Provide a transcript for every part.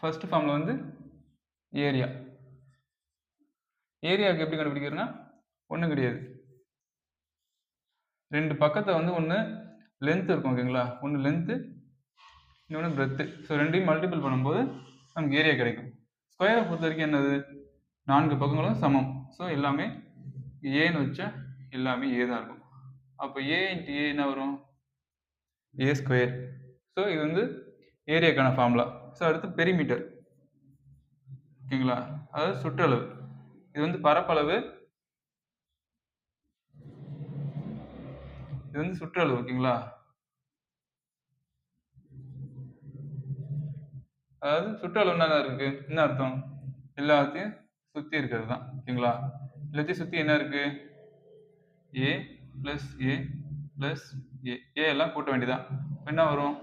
First ஃபார்மில் வந்து area. ஏரியாவுக்கு எப்படி கண்டுபிடிக்கிறதுனா ஒன்றும் கிடையாது. ரெண்டு பக்கத்தை வந்து ஒன்று லென்த் இருக்கும் ஓகேங்களா, ஒன்று லென்த்து இன்னொன்று பிரெத்து. ஸோ ரெண்டையும் மல்டிபிள் பண்ணும்போது நமக்கு ஏரியா கிடைக்கும். ஸ்கொயரை பொறுத்த வரைக்கும் என்னது, 4 பக்கங்களும் சமம். ஸோ எல்லாமே ஏன்னு வச்சா எல்லாமே ஏ தான் இருக்கும். அப்போ ஏ இன்ட்டு ஏ என்ன வரும், ஏ ஸ்கொயர். ஸோ இது வந்து ஏரியாக்கான ஃபார்முலா. ஸோ அடுத்து பெரிமீட்டர் ஓகேங்களா, அதாவது சுற்றளவு. இது வந்து பரப்பளவு, இது வந்து சுற்றளவு ஓகேங்களா. அதாவது சுற்றளவு என்ன இருக்கு, என்ன அர்த்தம், எல்லாத்தையும் சுற்றி இருக்கிறது தான் ஓகேங்களா. எல்லாத்தையும் சுற்றி என்ன இருக்கு, ஏ ப்ளஸ் ஏ ப்ளஸ் ஏ, ஏ எல்லாம் கூட்ட வேண்டியதான். என்ன வரும்,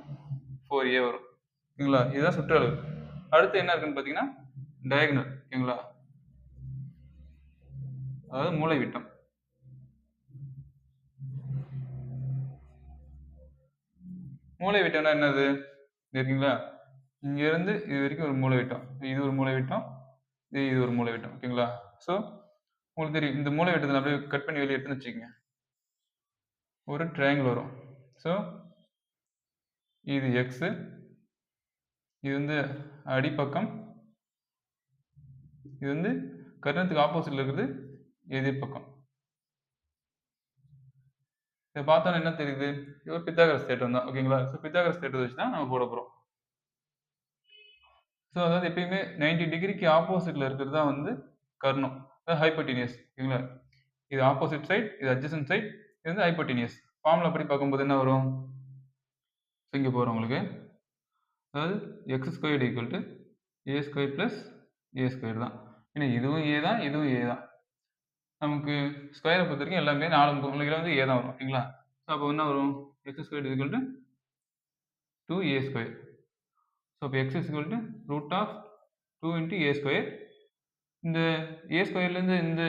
4a வரும் ஓகேங்களா. இதுதான் சுற்றளவு. அடுத்து என்ன இருக்குன்னு பார்த்தீங்கன்னா டயகனல் ஓகேங்களா, அதாவது மூலை விட்டம். மூலை விட்டம்னா என்னது இருக்கீங்களா, இங்க இருந்து இது வரைக்கும் ஒரு மூலை விட்டம், இது ஒரு மூலை விட்டம், இது ஒரு மூலை விட்டம் ஓகேங்களா. ஸோ உங்களுக்கு தெரியும், இந்த மூலை விட்டத்தை அப்படியே கட் பண்ணி வெளியே எடுத்துன்னு வச்சுக்கோங்க, ஒரு ட்ரையாங்கிள் வரும். ஸோ இது எக்ஸ், இது வந்து அடிப்பக்கம், இது வந்து கர்ணத்துக்கு ஆப்போசிட்ல இருக்குது எதிர்பக்கம். இதை பார்த்தோன்னா என்ன தெரியுது, இது பித்தாகரஸ் தேற்றம் தான் ஓகேங்களா. ஸோ பித்தாகரஸ் தேற்றத்தை வச்சு தான் நம்ம போட போகிறோம். ஸோ அதாவது எப்பயுமே 90 டிகிரிக்கு ஆப்போசிட்ல இருக்கிறது தான் வந்து கர்ணம், அதாவது ஹைப்போட்டினியஸ் ஓகேங்களா. இது ஆப்போசிட் சைட், இது அட்ஜசன்ட் சைட், இது வந்து ஹைப்போட்டினியஸ். ஃபார்முலா படி பார்க்கும்போது என்ன வரும், இங்கே போகிறோம் உங்களுக்கு, அதாவது X square equal to A square plus A square தான். ஏன்னா இதுவும் ஏ தான், இதுவும் ஏ தான். நமக்கு ஸ்கொயரை பொறுத்த வரைக்கும் எல்லாமே 4 முனைகளில் வந்து ஏ தான் வரும் ஓகேங்களா. ஸோ அப்போ என்ன வரும், x square equal to 2a square. So அப்போ x is equal to root of 2 into a square. இந்த ஏ ஸ்கொயர்லேருந்து இந்த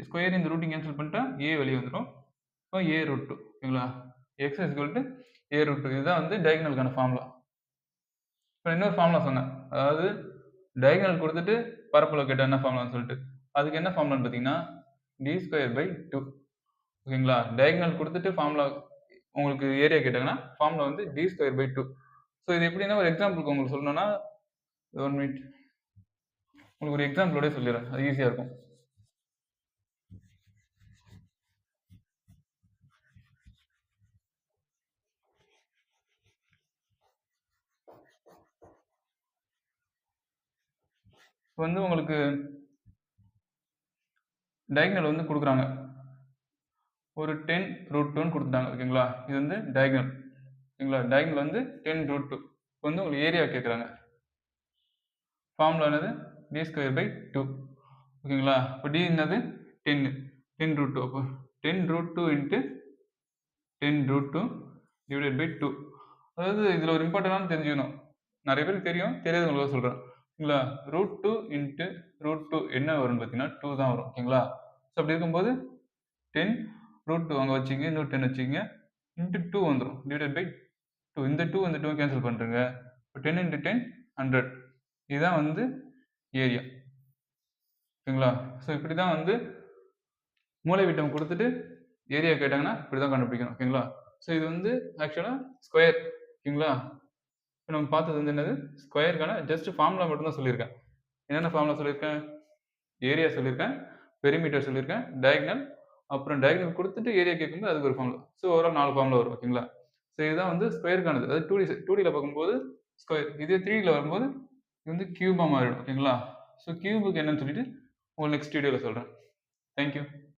ஸ்கொயர் இந்த ரூட்டிங் கேன்சல் பண்ணிட்டா ஏ வெளியே வந்துடும். இப்போ ஏ ரூட் 2 ஓகேங்களா. X is equal to a root 2. இதுதான் வந்து டயகனலுக்கான ஃபார்முலா. இப்போ இன்னொரு ஃபார்முலா சொன்னேன், அதாவது டயகனல் கொடுத்துட்டு பரப்பளவு கேட்டால் என்ன ஃபார்முலான்னு சொல்லிட்டு, அதுக்கு என்ன ஃபார்முலான்னு பார்த்தீங்கன்னா டி ஸ்கொயர் பை 2 ஓகேங்களா. டயகனல் கொடுத்துட்டு ஃபார்முலா உங்களுக்கு ஏரியா கேட்டாங்கன்னா ஃபார்முலா வந்து டி ஸ்கொயர் பை 2. ஸோ இது எப்படின்னா ஒரு எக்ஸாம்பிளுக்கு உங்களுக்கு சொல்லணும்னா 1 மினிட், உங்களுக்கு ஒரு எக்ஸாம்பிளோட சொல்லிடுறேன், அது ஈஸியாக இருக்கும். வந்து உங்களுக்கு டயகனல் வந்து கொடுக்குறாங்க, ஒரு 10 ரூட் 2ன்னு கொடுத்துட்டாங்க ஓகேங்களா. இது வந்து டயகனல் ஓகேங்களா. டயகனல் வந்து 10 ரூட் 2. இப்போ வந்து உங்களுக்கு ஏரியா கேட்குறாங்க, ஃபார்முலா என்னது டி ஸ்கொயர் பை 2 ஓகேங்களா. இப்போ டி என்னது 10 ரூட் 2. அப்போ 10 root 2 into 10 root 2 divided by 2. அதாவது இதில் ஒரு இம்பார்ட்டண்டான தெரிஞ்சுக்கணும், நிறைய பேருக்கு தெரியும், தெரியாதவங்களுக்கு சொல்கிறேன் ஓகேங்களா. ரூட் 2 இன்ட்டு ரூட் 2 என்ன வரும்னு பார்த்தீங்கன்னா 2 தான் வரும் ஓகேங்களா. ஸோ அப்படி இருக்கும்போது 10 ரூட் 2 அங்கே வச்சுங்க, இன்னொரு 10 வச்சுங்க, இன்ட்டு 2 வந்துடும் டிவைடட் பை 2. இந்த 2 இந்த 2 கேன்சல் பண்ணுறேங்க. இப்போ 10 இன்ட்டு 10 100. இதுதான் வந்து ஏரியா ஓகேங்களா. ஸோ இப்படி தான் வந்து மூலை விட்டம் கொடுத்துட்டு ஏரியா கேட்டாங்கன்னா இப்படி தான் கண்டுபிடிக்கணும் ஓகேங்களா. ஸோ இது வந்து ஆக்சுவலாக ஸ்கொயர் ஓகேங்களா. இப்போ நம்ம பார்த்தது வந்து என்னது, ஸ்கொயருக்கான ஜஸ்ட் ஃபார்முலா மட்டும் தான் சொல்லியிருக்கேன். என்னென்ன ஃபார்முலா சொல்லியிருக்கேன், ஏரியா சொல்லியிருக்கேன், பெரிமீட்டர் சொல்லியிருக்கேன், டயகனல், அப்புறம் டயகனல் கொடுத்துட்டு ஏரியா கேட்கும்போது அதுக்கு ஒரு ஃபார்முலா. ஸோ ஓவரால் 4 ஃபார்முலா வரும் ஓகேங்களா. ஸோ இதுதான் வந்து ஸ்கொயருக்கானது, அதாவது 2Dயில் பார்க்கும்போது ஸ்கொயர், இதே 3Dயில் வரும்போது இது வந்து கியூபாக மாறிடும் ஓகேங்களா. ஸோ கியூபுக்கு என்னன்னு சொல்லிட்டு உங்களுக்கு நெக்ஸ்ட் வீடியோவில் சொல்கிறேன். தேங்க்யூ.